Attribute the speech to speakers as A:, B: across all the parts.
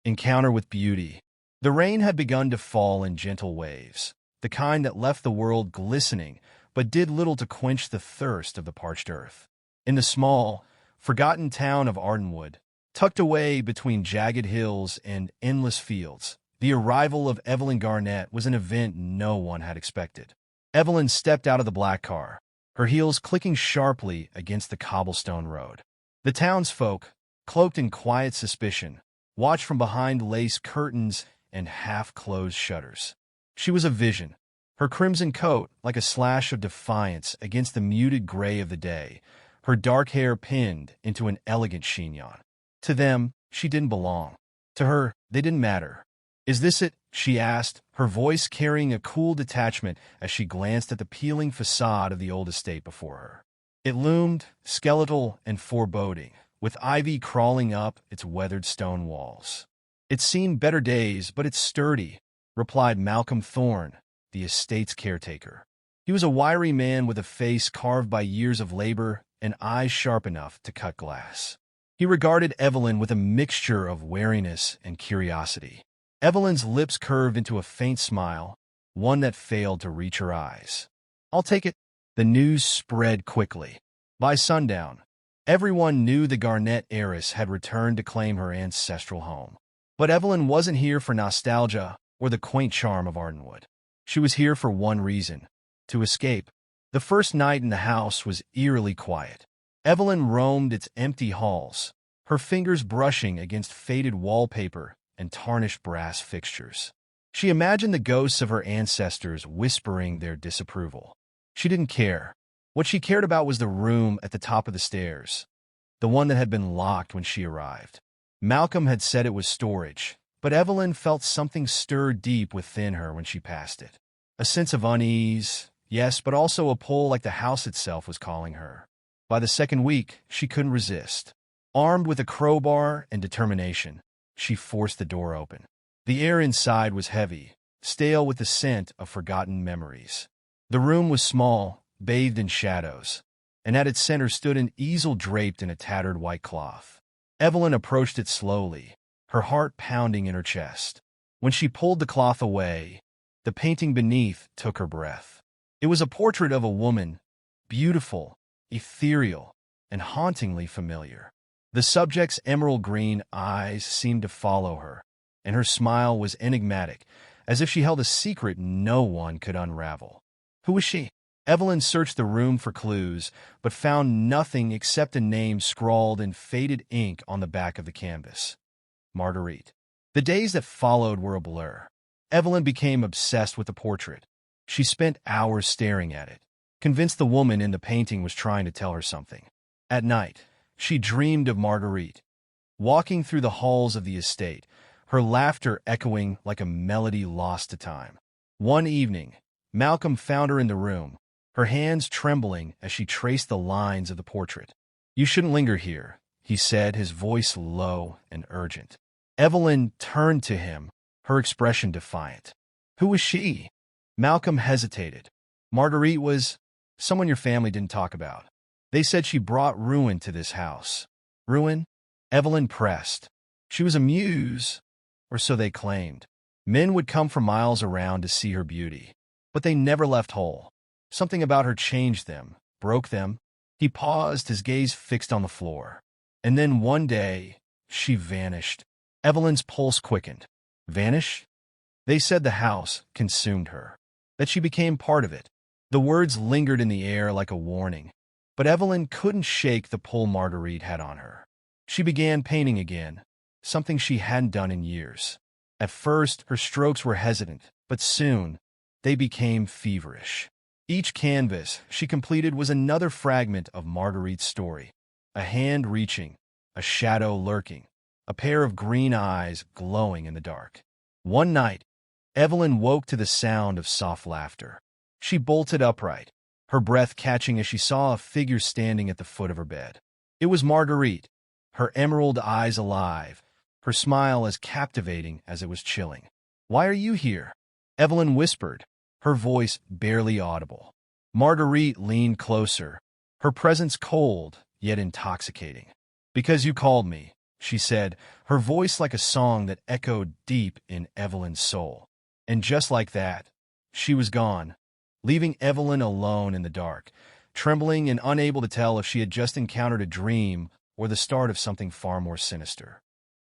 A: Encounter with beauty. The rain had begun to fall in gentle waves, the kind that left the world glistening but did little to quench the thirst of the parched earth. In the small, forgotten town of Ardenwood, tucked away between jagged hills and endless fields, the arrival of Evelyn Garnett was an event no one had expected. Evelyn stepped out of the black car, her heels clicking sharply against the cobblestone road. The townsfolk, cloaked in quiet suspicion, watched from behind lace curtains and half-closed shutters. She was a vision, her crimson coat like a slash of defiance against the muted gray of the day, her dark hair pinned into an elegant chignon. To them, she didn't belong. To her, they didn't matter. "Is this it?" she asked, her voice carrying a cool detachment as she glanced at the peeling facade of the old estate before her. It loomed, skeletal and foreboding, with ivy crawling up its weathered stone walls. "It's seen better days, but it's sturdy," replied Malcolm Thorne, the estate's caretaker. He was a wiry man with a face carved by years of labor and eyes sharp enough to cut glass. He regarded Evelyn with a mixture of wariness and curiosity. Evelyn's lips curved into a faint smile, one that failed to reach her eyes. "I'll take it." The news spread quickly. By sundown, everyone knew the Garnett heiress had returned to claim her ancestral home. But Evelyn wasn't here for nostalgia or the quaint charm of Ardenwood. She was here for one reason: to escape. The first night in the house was eerily quiet. Evelyn roamed its empty halls, her fingers brushing against faded wallpaper and tarnished brass fixtures. She imagined the ghosts of her ancestors whispering their disapproval. She didn't care. What she cared about was the room at the top of the stairs, the one that had been locked when she arrived. Malcolm had said it was storage, but Evelyn felt something stir deep within her when she passed it. A sense of unease, yes, but also a pull like the house itself was calling her. By the second week, she couldn't resist. Armed with a crowbar and determination, she forced the door open. The air inside was heavy, stale with the scent of forgotten memories. The room was small, bathed in shadows, and at its center stood an easel draped in a tattered white cloth. Evelyn approached it slowly, her heart pounding in her chest. When she pulled the cloth away, the painting beneath took her breath. It was a portrait of a woman, beautiful, ethereal, and hauntingly familiar. The subject's emerald green eyes seemed to follow her, and her smile was enigmatic, as if she held a secret no one could unravel. Who was she? Evelyn searched the room for clues, but found nothing except a name scrawled in faded ink on the back of the canvas: Marguerite. The days that followed were a blur. Evelyn became obsessed with the portrait. She spent hours staring at it, convinced the woman in the painting was trying to tell her something. At night, she dreamed of Marguerite, walking through the halls of the estate, her laughter echoing like a melody lost to time. One evening, Malcolm found her in the room, her hands trembling as she traced the lines of the portrait. "You shouldn't linger here," he said, his voice low and urgent. Evelyn turned to him, her expression defiant. Who was she? Malcolm hesitated. Marguerite was someone your family didn't talk about. They said she brought ruin to this house. Ruin? Evelyn pressed. She was a muse, or so they claimed. Men would come from miles around to see her beauty, but they never left whole. Something about her changed them, broke them. He paused, his gaze fixed on the floor. And then one day, she vanished. Evelyn's pulse quickened. Vanish? They said the house consumed her, that she became part of it. The words lingered in the air like a warning, but Evelyn couldn't shake the pull Marguerite had on her. She began painting again, something she hadn't done in years. At first, her strokes were hesitant, but soon, they became feverish. Each canvas she completed was another fragment of Marguerite's story. A hand reaching, a shadow lurking, a pair of green eyes glowing in the dark. One night, Evelyn woke to the sound of soft laughter. She bolted upright, her breath catching as she saw a figure standing at the foot of her bed. It was Marguerite, her emerald eyes alive, her smile as captivating as it was chilling. "Why are you here?" Evelyn whispered, her voice barely audible. Marguerite leaned closer, her presence cold yet intoxicating. "Because you called me," she said, her voice like a song that echoed deep in Evelyn's soul. And just like that, she was gone, leaving Evelyn alone in the dark, trembling and unable to tell if she had just encountered a dream or the start of something far more sinister.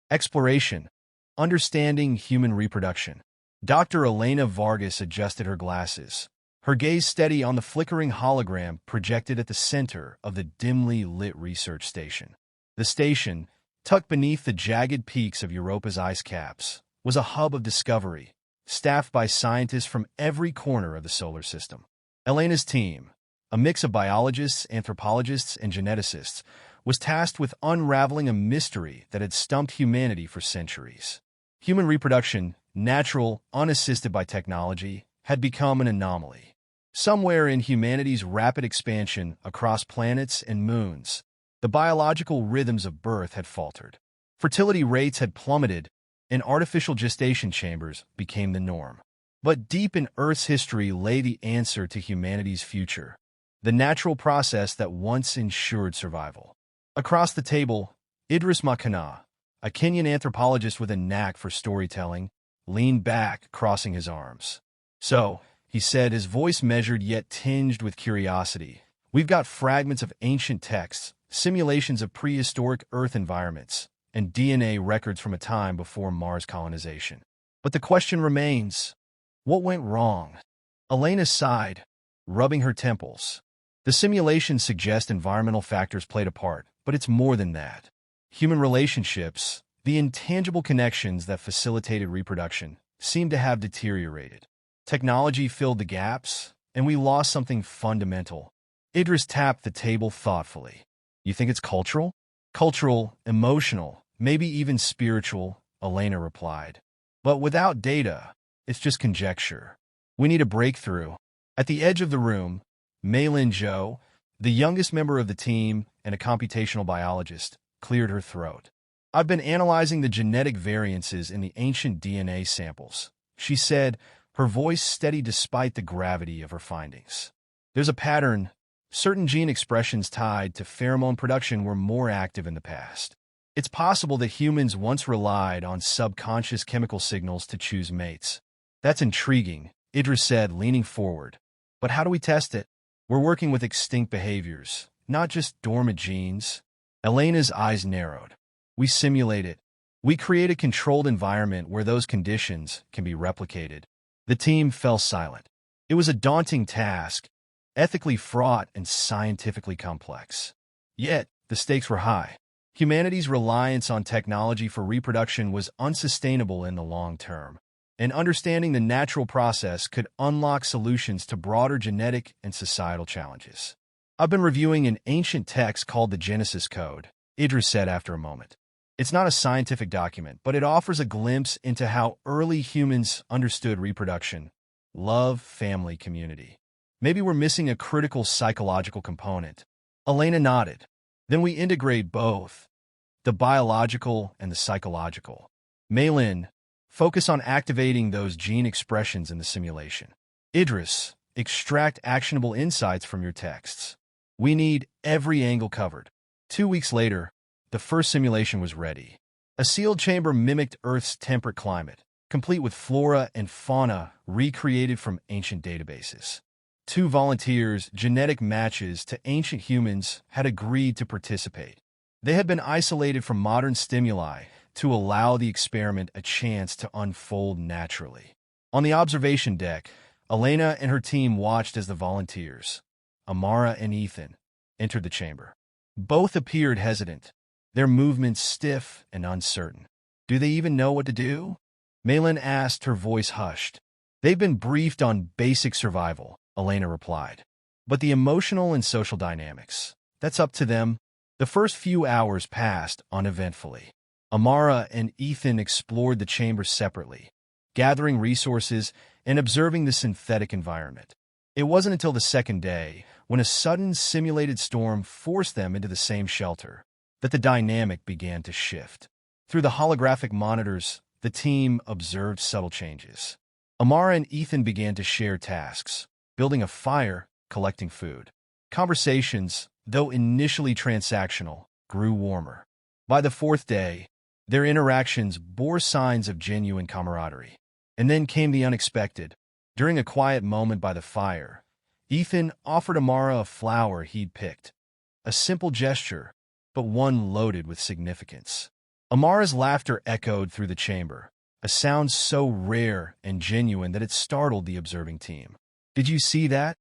A: Exploration. Understanding human reproduction. Dr. Elena Vargas adjusted her glasses, her gaze steady on the flickering hologram projected at the center of the dimly lit research station. The station, tucked beneath the jagged peaks of Europa's ice caps, was a hub of discovery, staffed by scientists from every corner of the solar system. Elena's team, a mix of biologists, anthropologists, and geneticists, was tasked with unraveling a mystery that had stumped humanity for centuries. Human reproduction, natural, unassisted by technology, had become an anomaly. Somewhere in humanity's rapid expansion across planets and moons, the biological rhythms of birth had faltered. Fertility rates had plummeted, and artificial gestation chambers became the norm. But deep in Earth's history lay the answer to humanity's future, the natural process that once ensured survival. Across the table, Idris Makana, a Kenyan anthropologist with a knack for storytelling, leaned back, crossing his arms. "So," he said, his voice measured yet tinged with curiosity, "we've got fragments of ancient texts, simulations of prehistoric Earth environments, and DNA records from a time before Mars colonization. But the question remains, what went wrong?" Elena sighed, rubbing her temples. "The simulations suggest environmental factors played a part, but it's more than that. Human relationships, the intangible connections that facilitated reproduction, seem to have deteriorated. Technology filled the gaps, and we lost something fundamental." Idris tapped the table thoughtfully. "You think it's cultural?" "Cultural, emotional, maybe even spiritual," Elena replied. "But without data, it's just conjecture. We need a breakthrough." At the edge of the room, Maylin Zhou, the youngest member of the team and a computational biologist, cleared her throat. "I've been analyzing the genetic variances in the ancient DNA samples," she said, her voice steady despite the gravity of her findings. "There's a pattern. Certain gene expressions tied to pheromone production were more active in the past. It's possible that humans once relied on subconscious chemical signals to choose mates." "That's intriguing," Idris said, leaning forward. "But how do we test it?" "We're working with extinct behaviors, not just dormant genes." Elena's eyes narrowed. "We simulate it. We create a controlled environment where those conditions can be replicated." The team fell silent. It was a daunting task, ethically fraught and scientifically complex. Yet, the stakes were high. Humanity's reliance on technology for reproduction was unsustainable in the long term, and understanding the natural process could unlock solutions to broader genetic and societal challenges. "I've been reviewing an ancient text called the Genesis Code," Idris said after a moment. "It's not a scientific document, but it offers a glimpse into how early humans understood reproduction, love, family, community. Maybe we're missing a critical psychological component." Elena nodded. "Then we integrate both, the biological and the psychological. Maylin, focus on activating those gene expressions in the simulation. Idris, extract actionable insights from your texts. We need every angle covered." 2 weeks later, the first simulation was ready. A sealed chamber mimicked Earth's temperate climate, complete with flora and fauna recreated from ancient databases. 2 volunteers, genetic matches to ancient humans, had agreed to participate. They had been isolated from modern stimuli to allow the experiment a chance to unfold naturally. On the observation deck, Elena and her team watched as the volunteers, Amara and Ethan, entered the chamber. Both appeared hesitant, their movements stiff and uncertain. "Do they even know what to do?" Maylin asked, her voice hushed. "They've been briefed on basic survival," Elena replied. "But the emotional and social dynamics, that's up to them." The first few hours passed uneventfully. Amara and Ethan explored the chamber separately, gathering resources and observing the synthetic environment. It wasn't until the second day, when a sudden simulated storm forced them into the same shelter, that the dynamic began to shift. Through the holographic monitors, the team observed subtle changes. Amara and Ethan began to share tasks, building a fire, collecting food. Conversations, though initially transactional, grew warmer. By the 4th day, Their interactions bore signs of genuine camaraderie. And then came the unexpected. During a quiet moment by the fire, Ethan offered Amara a flower he'd picked. A simple gesture, but one loaded with significance. Amara's laughter echoed through the chamber, a sound so rare and genuine that it startled the observing team. "Did you see that?"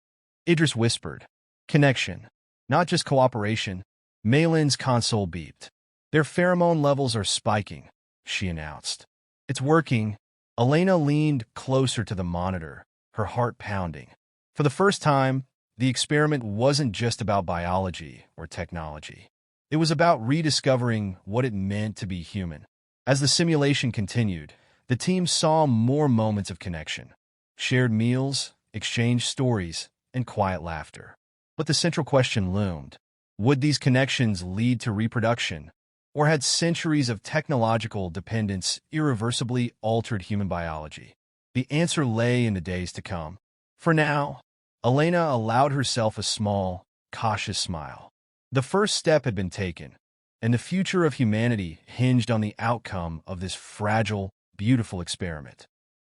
A: Idris whispered. "Connection. Not just cooperation." Malin's console beeped. "Their pheromone levels are spiking," she announced. "It's working." Elena leaned closer to the monitor, her heart pounding. For the first time, the experiment wasn't just about biology or technology. It was about rediscovering what it meant to be human. As the simulation continued, the team saw more moments of connection. Shared meals, exchanged stories, and quiet laughter. But the central question loomed. Would these connections lead to reproduction? Or had centuries of technological dependence irreversibly altered human biology? The answer lay in the days to come. For now, Elena allowed herself a small, cautious smile. The first step had been taken, and the future of humanity hinged on the outcome of this fragile, beautiful experiment.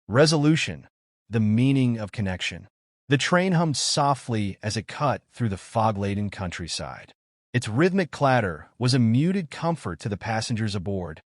A: Resolution, the meaning of connection. The train hummed softly as it cut through the fog-laden countryside. Its rhythmic clatter was a muted comfort to the passengers aboard,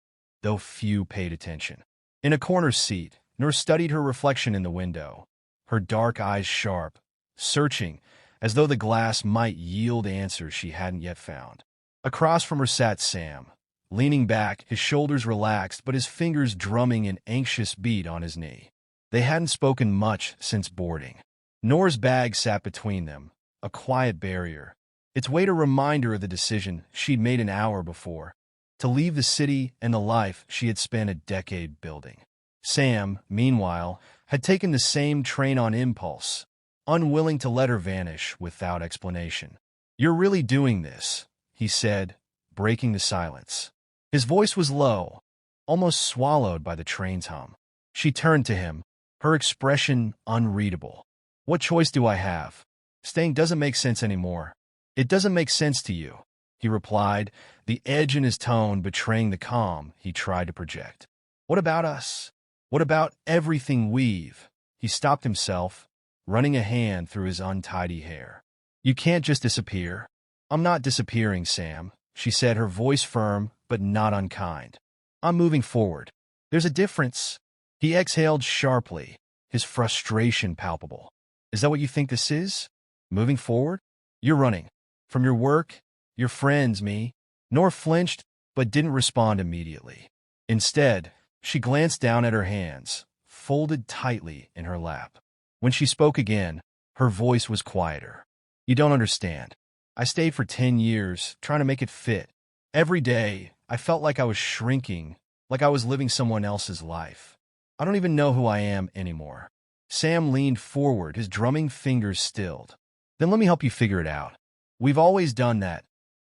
A: though few paid attention. In a corner seat, Noor studied her reflection in the window, her dark eyes sharp, searching, as though the glass might yield answers she hadn't yet found. Across from her sat Sam, leaning back, his shoulders relaxed but his fingers drumming an anxious beat on his knee. They hadn't spoken much since boarding. Noor's bag sat between them, a quiet barrier, its weight a reminder of the decision she'd made an hour before, to leave the city and the life she had spent a decade building. Sam, meanwhile, had taken the same train on impulse, unwilling to let her vanish without explanation. "You're really doing this," he said, breaking the silence. His voice was low, almost swallowed by the train's hum. She turned to him, her expression unreadable. "What choice do I have? Staying doesn't make sense anymore." "It doesn't make sense to you," he replied, the edge in his tone betraying the calm he tried to project. "What about us? What about everything we've—" He stopped himself, running a hand through his untidy hair. "You can't just disappear." "I'm not disappearing, Sam," she said, her voice firm but not unkind. "I'm moving forward. There's a difference." He exhaled sharply, his frustration palpable. "Is that what you think this is? Moving forward? You're running. From your work, your friends, me." Noor flinched, but didn't respond immediately. Instead, she glanced down at her hands, folded tightly in her lap. When she spoke again, her voice was quieter. "You don't understand. I stayed for 10 years, trying to make it fit. Every day, I felt like I was shrinking, like I was living someone else's life. I don't even know who I am anymore." Sam leaned forward, his drumming fingers stilled. "Then let me help you figure it out. We've always done that.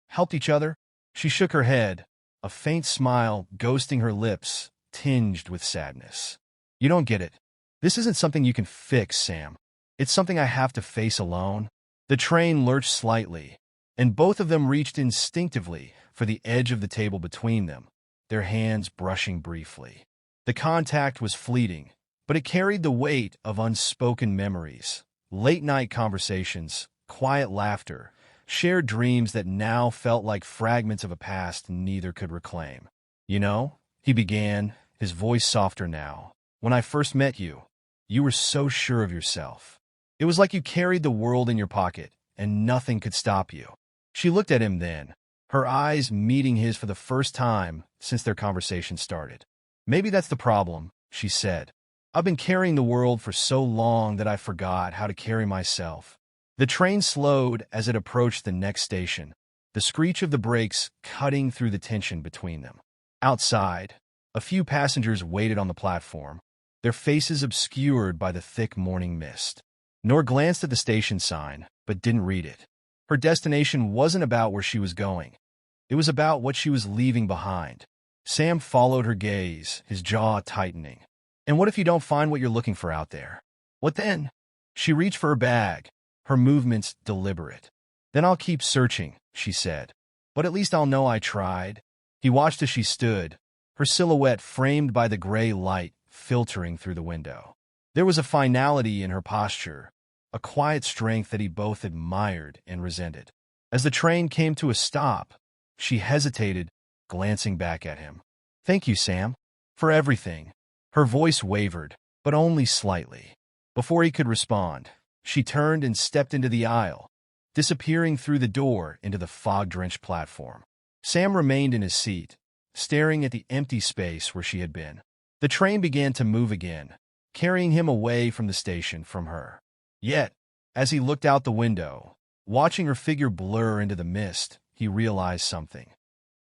A: Helped each other." She shook her head, a faint smile ghosting her lips, tinged with sadness. "You don't get it. This isn't something you can fix, Sam. It's something I have to face alone." The train lurched slightly, and both of them reached instinctively for the edge of the table between them, their hands brushing briefly. The contact was fleeting, but it carried the weight of unspoken memories, late-night conversations, quiet laughter, shared dreams that now felt like fragments of a past neither could reclaim. "You know," he began, his voice softer now, "when I first met you, you were so sure of yourself. It was like you carried the world in your pocket, and nothing could stop you." She looked at him then, her eyes meeting his for the first time since their conversation started. "Maybe that's the problem," she said. "I've been carrying the world for so long that I forgot how to carry myself." The train slowed as it approached the next station, the screech of the brakes cutting through the tension between them. Outside, a few passengers waited on the platform, their faces obscured by the thick morning mist. Noor glanced at the station sign, but didn't read it. Her destination wasn't about where she was going. It was about what she was leaving behind. Sam followed her gaze, his jaw tightening. "And what if you don't find what you're looking for out there? What then?" She reached for her bag, her movements deliberate. "Then I'll keep searching," she said. "But at least I'll know I tried." He watched as she stood, her silhouette framed by the gray light filtering through the window. There was a finality in her posture, a quiet strength that he both admired and resented. As the train came to a stop, she hesitated, glancing back at him. "Thank you, Sam, for everything." Her voice wavered, but only slightly. Before he could respond, she turned and stepped into the aisle, disappearing through the door into the fog-drenched platform. Sam remained in his seat, staring at the empty space where she had been. The train began to move again, carrying him away from the station, from her. Yet, as he looked out the window, watching her figure blur into the mist, he realized something.